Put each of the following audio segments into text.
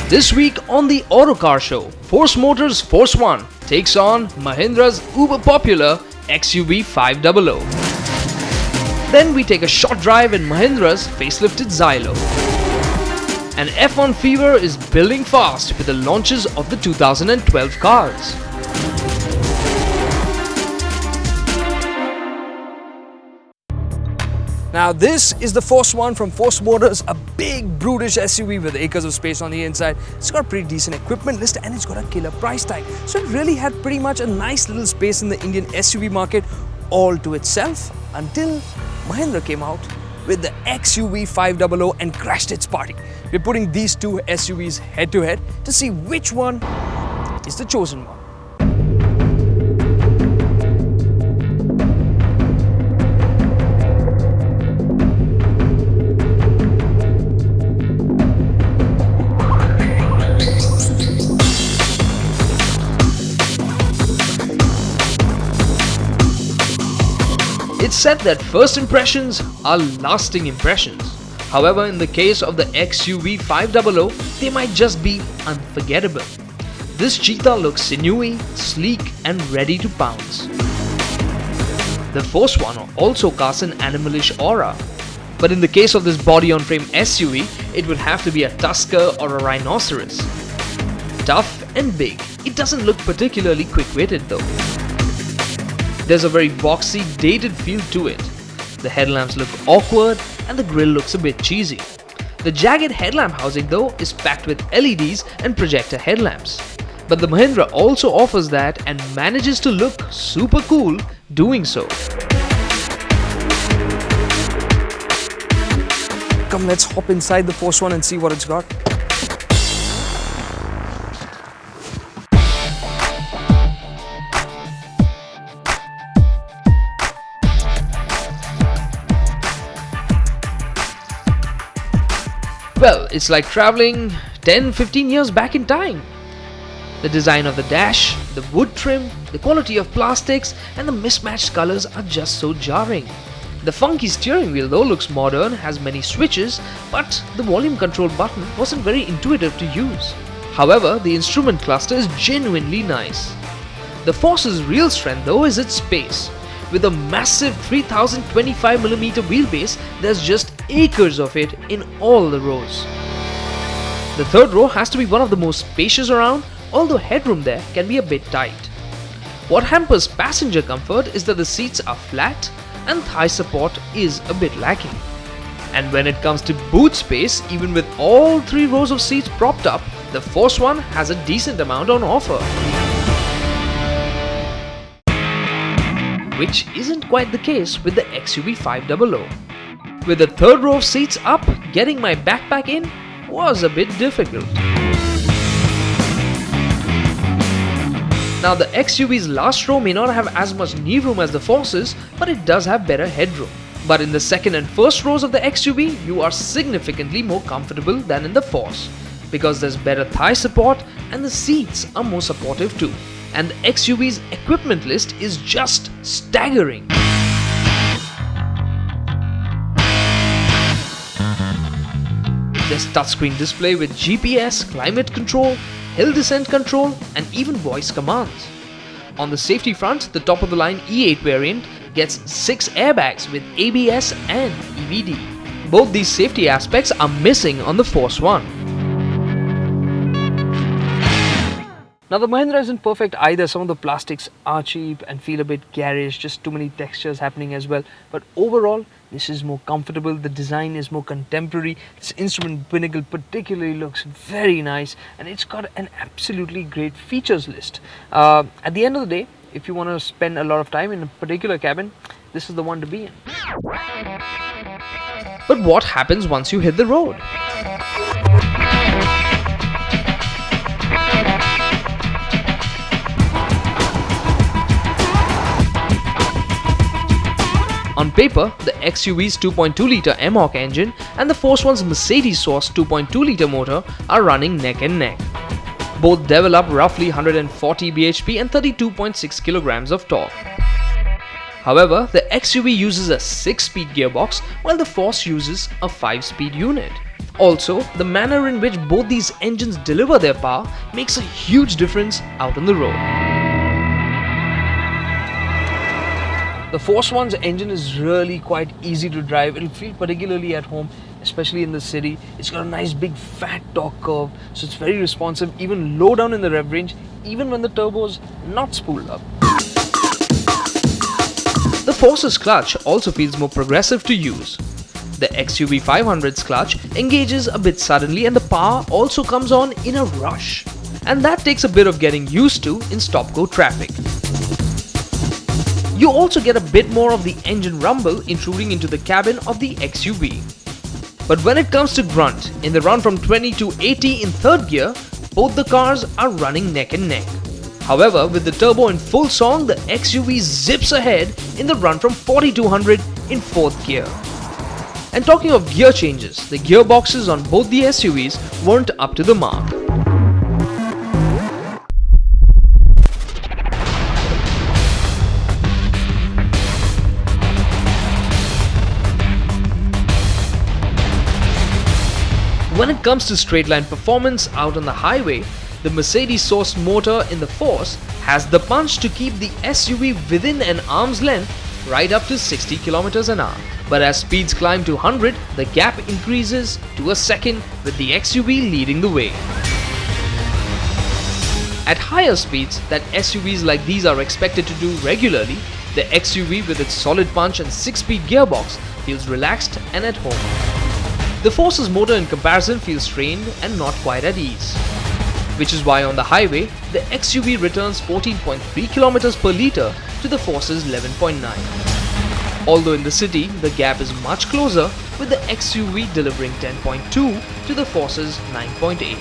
This week on the Autocar show, Force Motors Force One takes on Mahindra's uber popular XUV500. Then we take a short drive in Mahindra's facelifted Xylo. And F1 fever is building fast with the launches of the 2012 cars. Now this is the Force One from Force Motors, a big brutish SUV with acres of space on the inside. It's got a pretty decent equipment list and it's got a killer price tag. So it really had pretty much a nice little space in the Indian SUV market all to itself until Mahindra came out with the XUV500 and crashed its party. We're putting these two SUVs head to head to see which one is the chosen one. It's said that first impressions are lasting impressions. However, in the case of the XUV500, they might just be unforgettable. This cheetah looks sinewy, sleek and ready to pounce. The Force One also casts an animalish aura. But in the case of this body-on-frame SUV, it would have to be a tusker or a rhinoceros. Tough and big, it doesn't look particularly quick-witted though. There's a very boxy, dated feel to it. The headlamps look awkward and the grille looks a bit cheesy. The jagged headlamp housing though is packed with LEDs and projector headlamps. But the Mahindra also offers that and manages to look super cool doing so. Come, let's hop inside the Force One and see what it's got. Well, it's like traveling 10-15 years back in time. The design of the dash, the wood trim, the quality of plastics and the mismatched colors are just so jarring. The funky steering wheel though looks modern, has many switches, but the volume control button wasn't very intuitive to use. However, the instrument cluster is genuinely nice. The Force's real strength though is its space. With a massive 3025mm wheelbase, there's just acres of it in all the rows. The third row has to be one of the most spacious around, although headroom there can be a bit tight. What hampers passenger comfort is that the seats are flat and thigh support is a bit lacking. And when it comes to boot space, even with all three rows of seats propped up, the Force One has a decent amount on offer. Which isn't quite the case with the XUV500. With the third row of seats up, getting my backpack in was a bit difficult. Now the XUV's last row may not have as much knee room as the Force's, but it does have better headroom. But in the second and first rows of the XUV, you are significantly more comfortable than in the Force, because there's better thigh support and the seats are more supportive too. And the XUV's equipment list is just staggering. There's touchscreen display with GPS, climate control, hill descent control and even voice commands. On the safety front, the top of the line E8 variant gets 6 airbags with ABS and EVD. Both these safety aspects are missing on the Force One. Now the Mahindra isn't perfect either. Some of the plastics are cheap and feel a bit garish, just too many textures happening as well. But overall, this is more comfortable, the design is more contemporary, this instrument binnacle particularly looks very nice and it's got an absolutely great features list. At the end of the day, if you want to spend a lot of time in a particular cabin, this is the one to be in. But what happens once you hit the road? On paper, the XUV's 2.2-litre MHAWK engine and the Force One's Mercedes-sourced 2.2-litre motor are running neck and neck. Both develop roughly 140 bhp and 32.6 kilograms of torque. However, the XUV uses a 6-speed gearbox while the Force uses a 5-speed unit. Also, the manner in which both these engines deliver their power makes a huge difference out on the road. The Force One's engine is really quite easy to drive. It'll feel particularly at home, especially in the city. It's got a nice big fat torque curve, so it's very responsive, even low down in the rev range, even when the turbo's not spooled up. The Force's clutch also feels more progressive to use. The XUV500's clutch engages a bit suddenly and the power also comes on in a rush. And that takes a bit of getting used to in stop-go traffic. You also get a bit more of the engine rumble intruding into the cabin of the XUV. But when it comes to grunt, in the run from 20 to 80 in third gear, both the cars are running neck and neck. However, with the turbo in full song, the XUV zips ahead in the run from 40 to 100 in fourth gear. And talking of gear changes, the gearboxes on both the SUVs weren't up to the mark. When it comes to straight line performance out on the highway, the Mercedes-sourced motor in the Force has the punch to keep the SUV within an arm's length right up to 60 km an hour. But as speeds climb to 100, the gap increases to a second with the XUV leading the way. At higher speeds that SUVs like these are expected to do regularly, the XUV with its solid punch and 6-speed gearbox feels relaxed and at home. The Force's motor in comparison feels strained and not quite at ease. Which is why on the highway, the XUV returns 14.3 km per litre to the Force's 11.9. Although in the city, the gap is much closer, with the XUV delivering 10.2 to the Force's 9.8.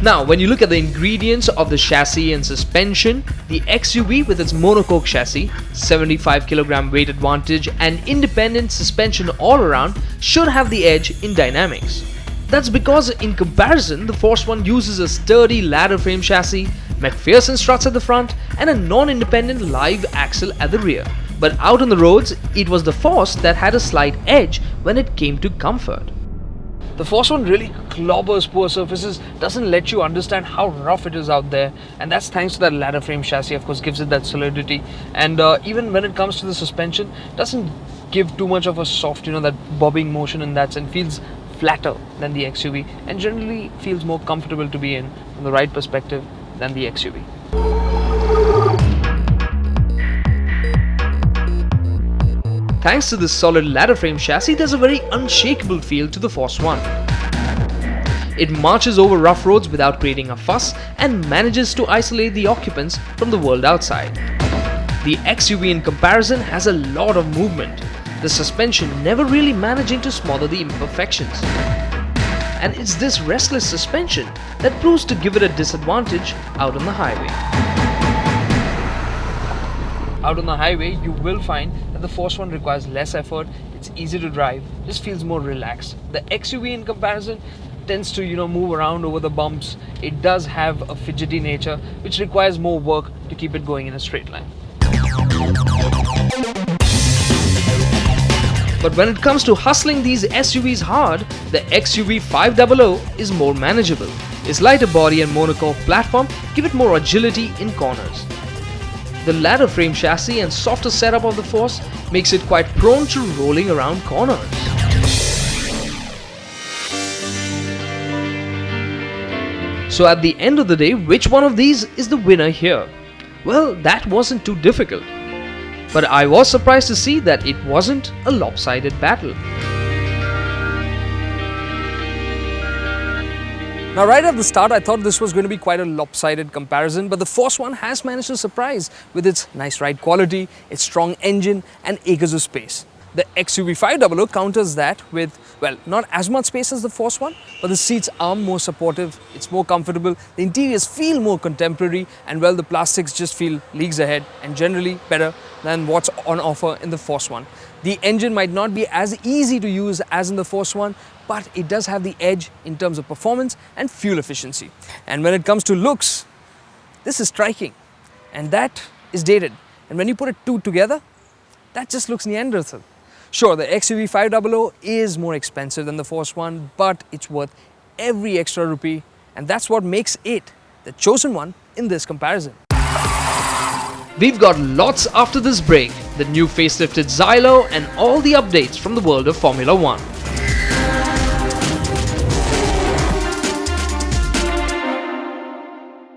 Now, when you look at the ingredients of the chassis and suspension, the XUV with its monocoque chassis, 75 kg weight advantage and independent suspension all around should have the edge in dynamics. That's because in comparison, the Force One uses a sturdy ladder frame chassis, McPherson struts at the front and a non-independent live axle at the rear. But out on the roads, it was the Force that had a slight edge when it came to comfort. The Force One really clobbers poor surfaces, doesn't let you understand how rough it is out there, and that's thanks to that ladder frame chassis, of course, gives it that solidity. And even when it comes to the suspension, doesn't give too much of a soft, that bobbing motion in that sense, feels flatter than the XUV and generally feels more comfortable to be in from the ride perspective than the XUV. Thanks to this solid ladder frame chassis, there's a very unshakable feel to the Force One. It marches over rough roads without creating a fuss and manages to isolate the occupants from the world outside. The XUV in comparison has a lot of movement, the suspension never really managing to smother the imperfections. And it's this restless suspension that proves to give it a disadvantage out on the highway. Out on the highway, you will find that the Force One requires less effort, it's easy to drive, just feels more relaxed. The XUV in comparison tends to move around over the bumps. It does have a fidgety nature which requires more work to keep it going in a straight line. But when it comes to hustling these SUVs hard, the XUV500 is more manageable. Its lighter body and monocoque platform give it more agility in corners. The ladder frame chassis and softer setup of the Force makes it quite prone to rolling around corners. So at the end of the day, which one of these is the winner here? Well, that wasn't too difficult. But I was surprised to see that it wasn't a lopsided battle. Now right at the start, I thought this was going to be quite a lopsided comparison, but the Force One has managed to surprise with its nice ride quality, its strong engine and acres of space. The XUV500 counters that with, well, not as much space as the Force One, but the seats are more supportive, it's more comfortable, the interiors feel more contemporary, and well, the plastics just feel leagues ahead and generally better than what's on offer in the Force One. The engine might not be as easy to use as in the Force One, but it does have the edge in terms of performance and fuel efficiency. And when it comes to looks, this is striking, and that is dated. And when you put it two together, that just looks Neanderthal. Sure, the XUV500 is more expensive than the Force One, but it's worth every extra rupee, and that's what makes it the chosen one in this comparison. We've got lots after this break, the new facelifted Xylo and all the updates from the world of Formula One.